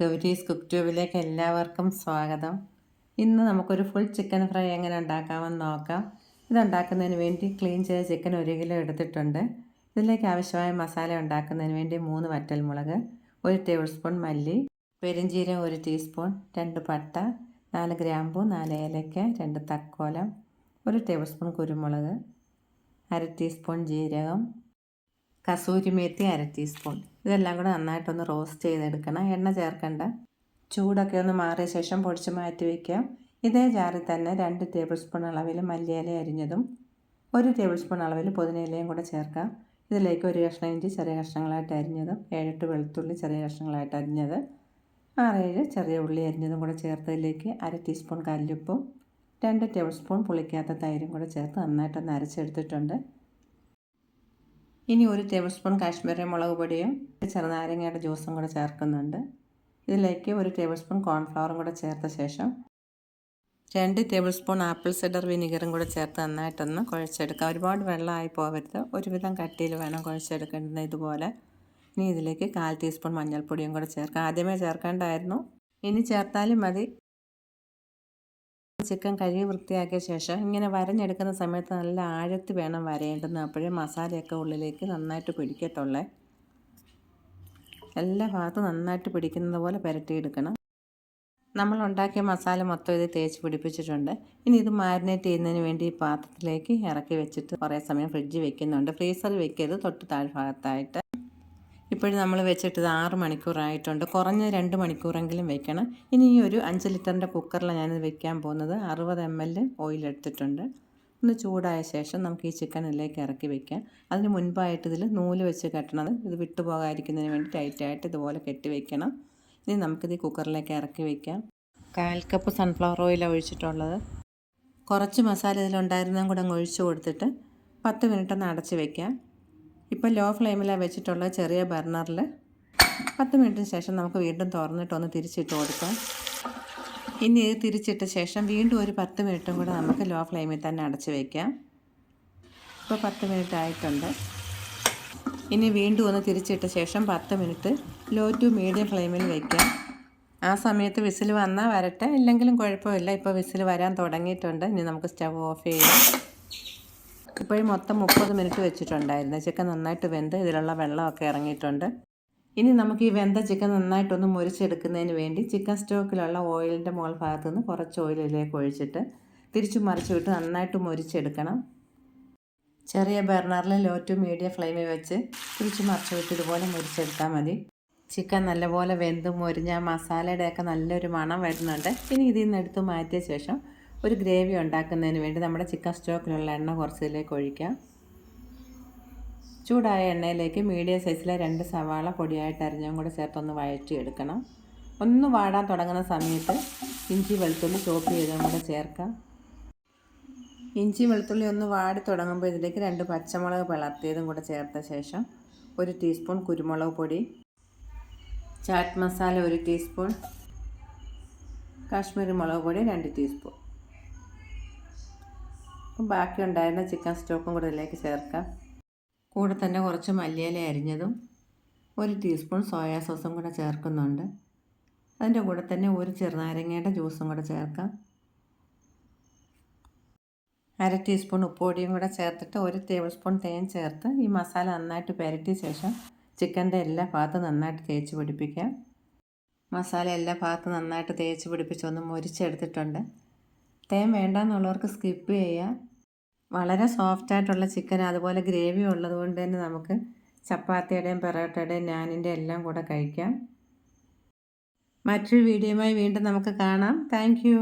Gowri's cook ട്യൂബിലേക്ക് എല്ലാവർക്കും സ്വാഗതം. ഇന്ന് നമുക്കൊരു ഫുൾ ചിക്കൻ ഫ്രൈ എങ്ങനെ ഉണ്ടാക്കാമെന്ന് നോക്കാം. ഇതുണ്ടാക്കുന്നതിന് വേണ്ടി ക്ലീൻ ചെയ്ത ചിക്കൻ 1 കിലോ എടുത്തിട്ടുണ്ട്. ഇതിലേക്ക് ആവശ്യമായ മസാല ഉണ്ടാക്കുന്നതിന് വേണ്ടി 3 വറ്റൽമുളക്, 1 ടേബിൾ സ്പൂൺ മല്ലി, പെരുംജീരകം 1 ടീസ്പൂൺ, 2 പട്ട, 4 ഗ്രാമ്പൂ, 4 ഏലക്ക, 2 തക്കോലം, 1 ടേബിൾ സ്പൂൺ കുരുമുളക്, 1/2 ടീസ്പൂൺ ജീരകം, കസൂരി മേത്തി 1/2 ടീസ്പൂൺ. ഇതെല്ലാം കൂടെ നന്നായിട്ടൊന്ന് റോസ്റ്റ് ചെയ്തെടുക്കണം. എണ്ണ ചേർക്കണ്ട. ചൂടൊക്കെ ഒന്ന് മാറിയ ശേഷം പൊടിച്ച് മാറ്റി വയ്ക്കാം. ഇതേ ജാറിൽ തന്നെ 2 ടേബിൾ സ്പൂൺ അളവിൽ മല്ലിയില അരിഞ്ഞതും 1 ടേബിൾ സ്പൂൺ അളവിൽ പുതിനയിലയും കൂടെ ചേർക്കാം. ഇതിലേക്ക് 1 കഷ്ണം ഇഞ്ചി ചെറിയ കഷ്ണങ്ങളായിട്ട് അരിഞ്ഞതും 7-8 വെളുത്തുള്ളി ചെറിയ കഷ്ണങ്ങളായിട്ട് അരിഞ്ഞത്, 6-7 ചെറിയ ഉള്ളി അരിഞ്ഞതും കൂടെ ചേർത്തതിലേക്ക് 1/2 ടീസ്പൂൺ കല്ലുപ്പും 2 ടേബിൾ സ്പൂൺ പുളിക്കാത്ത തൈരും കൂടെ ചേർത്ത് നന്നായിട്ടൊന്ന് അരച്ചെടുത്തിട്ടുണ്ട്. ഇനി 1 ടേബിൾ സ്പൂൺ കാശ്മീരി മുളക് പൊടിയും ചെറുനാരങ്ങയുടെ ജ്യൂസും കൂടെ ചേർക്കുന്നുണ്ട്. ഇതിലേക്ക് 1 ടേബിൾ സ്പൂൺ കോൺഫ്ലവറും കൂടെ ചേർത്ത ശേഷം 2 ടേബിൾ സ്പൂൺ ആപ്പിൾ സിഡർ വിനീഗറും കൂടെ ചേർത്ത് നന്നായിട്ടൊന്ന് കുഴച്ചെടുക്കുക. ഒരുപാട് വെള്ളമായി പോകരുത്, ഒരുവിധം കട്ടിയിൽ വേണം കുഴച്ചെടുക്കേണ്ടത് ഇതുപോലെ. ഇനി ഇതിലേക്ക് 1/4 ടീസ്പൂൺ മഞ്ഞൾപ്പൊടിയും കൂടെ ചേർക്കാം. ആദ്യമേ ചേർക്കേണ്ടായിരുന്നു, ഇനി ചേർത്താലും മതി. ചിക്കൻ കഴുകി വൃത്തിയാക്കിയ ശേഷം ഇങ്ങനെ വരഞ്ഞെടുക്കുന്ന സമയത്ത് നല്ല ആഴത്തിൽ വേണം വരയേണ്ടത്. അപ്പോഴേ മസാലയൊക്കെ ഉള്ളിലേക്ക് നന്നായിട്ട് പിടിക്കത്തുള്ളേ. എല്ലാ ഭാഗത്തും നന്നായിട്ട് പിടിക്കുന്നത് പോലെ പുരട്ടിയെടുക്കണം. നമ്മൾ ഉണ്ടാക്കിയ മസാല മൊത്തം ഇത് തേച്ച് പിടിപ്പിച്ചിട്ടുണ്ട്. ഇനി ഇത് മാരിനേറ്റ് ചെയ്യുന്നതിന് വേണ്ടി ഈ പാത്രത്തിലേക്ക് ഇറക്കി വെച്ചിട്ട് കുറേ സമയം ഫ്രിഡ്ജിൽ വെക്കുന്നുണ്ട്. ഫ്രീസറിൽ വെക്കരുത്, തൊട്ട് താഴ്ഭാഗത്തായിട്ട്. ഇപ്പോഴും നമ്മൾ വെച്ചിട്ട് 6 മണിക്കൂറായിട്ടുണ്ട്. കുറഞ്ഞ 2 മണിക്കൂറെങ്കിലും വെക്കണം. ഇനി ഈ ഒരു 5 ലിറ്ററിൻ്റെ കുക്കറിലാണ് ഞാനിത് വെക്കാൻ പോകുന്നത്. 60 ml ഓയിൽ എടുത്തിട്ടുണ്ട്. ഒന്ന് ചൂടായ ശേഷം നമുക്ക് ഈ ചിക്കൻ ഇതിലേക്ക് ഇറക്കി വെക്കാം. അതിന് മുൻപായിട്ട് ഇതിൽ നൂല് വെച്ച് കെട്ടണത്, ഇത് വിട്ടുപോകാതിരിക്കുന്നതിന് വേണ്ടി ടൈറ്റായിട്ട് ഇതുപോലെ കെട്ടി വെക്കണം. ഇനി നമുക്കിത് ഈ കുക്കറിലേക്ക് ഇറക്കി വെക്കാം. 1/4 കപ്പ് സൺഫ്ലവർ ഓയിലാണ് ഒഴിച്ചിട്ടുള്ളത്. കുറച്ച് മസാല ഇതിലുണ്ടായിരുന്നതും കൂടെ അങ്ങ് ഒഴിച്ച് കൊടുത്തിട്ട് 10 മിനിറ്റ് ഒന്ന് അടച്ച് വെക്കാം. ഇപ്പോൾ ലോ ഫ്ലെയിമിലാണ് വെച്ചിട്ടുള്ള ചെറിയ ബർണറിൽ 10 മിനിറ്റിന് ശേഷം നമുക്ക് വീണ്ടും തുറന്നിട്ടൊന്ന് തിരിച്ചിട്ട് കൊടുക്കാം. ഇനി ഇത് തിരിച്ചിട്ട ശേഷം വീണ്ടും ഒരു 10 മിനിറ്റും കൂടെ നമുക്ക് ലോ ഫ്ലെയിമിൽ തന്നെ അടച്ച് വയ്ക്കാം. ഇപ്പോൾ 10 മിനിറ്റ് ആയിട്ടുണ്ട്. ഇനി വീണ്ടും ഒന്ന് തിരിച്ചിട്ട ശേഷം 10 മിനിറ്റ് ലോ ടു മീഡിയം ഫ്ലെയിമിൽ വയ്ക്കാം. ആ സമയത്ത് വിസിൽ വന്നാൽ വരട്ടെ, ഇല്ലെങ്കിലും കുഴപ്പമില്ല. ഇപ്പോൾ വിസിൽ വരാൻ തുടങ്ങിയിട്ടുണ്ട്. ഇനി നമുക്ക് സ്റ്റവ് ഓഫ് ചെയ്യാം. ഇപ്പോഴും മൊത്തം 30 മിനിറ്റ് വെച്ചിട്ടുണ്ടായിരുന്നു. ചിക്കൻ നന്നായിട്ട് വെന്ത് ഇതിലുള്ള വെള്ളമൊക്കെ ഇറങ്ങിയിട്ടുണ്ട്. ഇനി നമുക്ക് ഈ വെന്ത ചിക്കൻ നന്നായിട്ടൊന്ന് മുരിച്ചെടുക്കുന്നതിന് വേണ്ടി ചിക്കൻ സ്റ്റോക്കിലുള്ള ഓയിലിൻ്റെ മുകൾ ഭാഗത്തു നിന്ന് കുറച്ച് ഓയിലിലേക്ക് ഒഴിച്ചിട്ട് തിരിച്ചു മറിച്ച് വിട്ട് നന്നായിട്ട് മുരിച്ചെടുക്കണം. ചെറിയ ബർണറിൽ ലോ ടു മീഡിയം ഫ്ലെയിമിൽ വെച്ച് തിരിച്ചു മറിച്ച് വിട്ട് ഇതുപോലെ മുരിച്ചെടുത്താൽ മതി. ചിക്കൻ നല്ലപോലെ വെന്ത് മുരിഞ്ഞ മസാലയുടെയൊക്കെ നല്ലൊരു മണം വരുന്നുണ്ട്. ഇനി ഇതിൽ നിന്ന് എടുത്ത് മാറ്റിയ ശേഷം ഒരു ഗ്രേവി ഉണ്ടാക്കുന്നതിന് വേണ്ടി നമ്മുടെ ചിക്കൻ സ്റ്റോക്കിലുള്ള എണ്ണ കുറച്ച് ഇതിലേക്ക് ഒഴിക്കാം. ചൂടായ എണ്ണയിലേക്ക് മീഡിയം സൈസിലെ 2 സവാള പൊടിയായിട്ട് അരിഞ്ഞതും കൂടെ ചേർത്തൊന്ന് വഴറ്റിയെടുക്കണം. ഒന്ന് വാടാൻ തുടങ്ങുന്ന സമയത്ത് ഇഞ്ചി വെളുത്തുള്ളി ചോപ്പ് ചെയ്തതും കൂടെ ചേർക്കാം. ഇഞ്ചി വെളുത്തുള്ളി ഒന്ന് വാടി തുടങ്ങുമ്പോൾ ഇതിലേക്ക് 2 പച്ചമുളക് പിളർത്തിയതും കൂടെ ചേർത്ത ശേഷം 1 ടീസ്പൂൺ കുരുമുളക് പൊടി, ചാറ്റ് മസാല 1 ടീസ്പൂൺ, കാശ്മീരി മുളക് പൊടി 2 ടീസ്പൂൺ. ബാക്കി ഉണ്ടായിരുന്ന ചിക്കൻ സ്റ്റോക്കും കൂടെ ഇതിലേക്ക് ചേർക്കാം. കൂടെ തന്നെ കുറച്ച് മല്ലിയില അരിഞ്ഞതും 1 ടീസ്പൂൺ സോയാ സോസും കൂടെ ചേർക്കുന്നുണ്ട്. അതിൻ്റെ കൂടെ തന്നെ 1 ചെറുനാരങ്ങയുടെ ജ്യൂസും കൂടെ ചേർക്കാം. 1/2 ടീസ്പൂൺ ഉപ്പുപൊടിയും കൂടെ ചേർത്തിട്ട് 1 ടേബിൾ സ്പൂൺ തേൻ ചേർത്ത് ഈ മസാല നന്നായിട്ട് പുരട്ടിയ ശേഷം ചിക്കൻ്റെ എല്ലാ ഭാഗത്തും നന്നായിട്ട് തേച്ച് പിടിപ്പിക്കാം. മസാല എല്ലാ ഭാഗത്തും നന്നായിട്ട് തേച്ച് പിടിപ്പിച്ചൊന്ന് മുരിച്ചെടുത്തിട്ടുണ്ട്. തേൻ വേണ്ടെന്നുള്ളവർക്ക് സ്കിപ്പ് ചെയ്യാം. വളരെ സോഫ്റ്റായിട്ടുള്ള ചിക്കൻ, അതുപോലെ ഗ്രേവി ഉള്ളത് കൊണ്ട് തന്നെ നമുക്ക് ചപ്പാത്തിയുടെയും പൊറോട്ടയുടെയും നാനിൻ്റെ എല്ലാം കൂടെ കഴിക്കാം. മറ്റൊരു വീഡിയോയുമായി വീണ്ടും നമുക്ക് കാണാം. Thank you.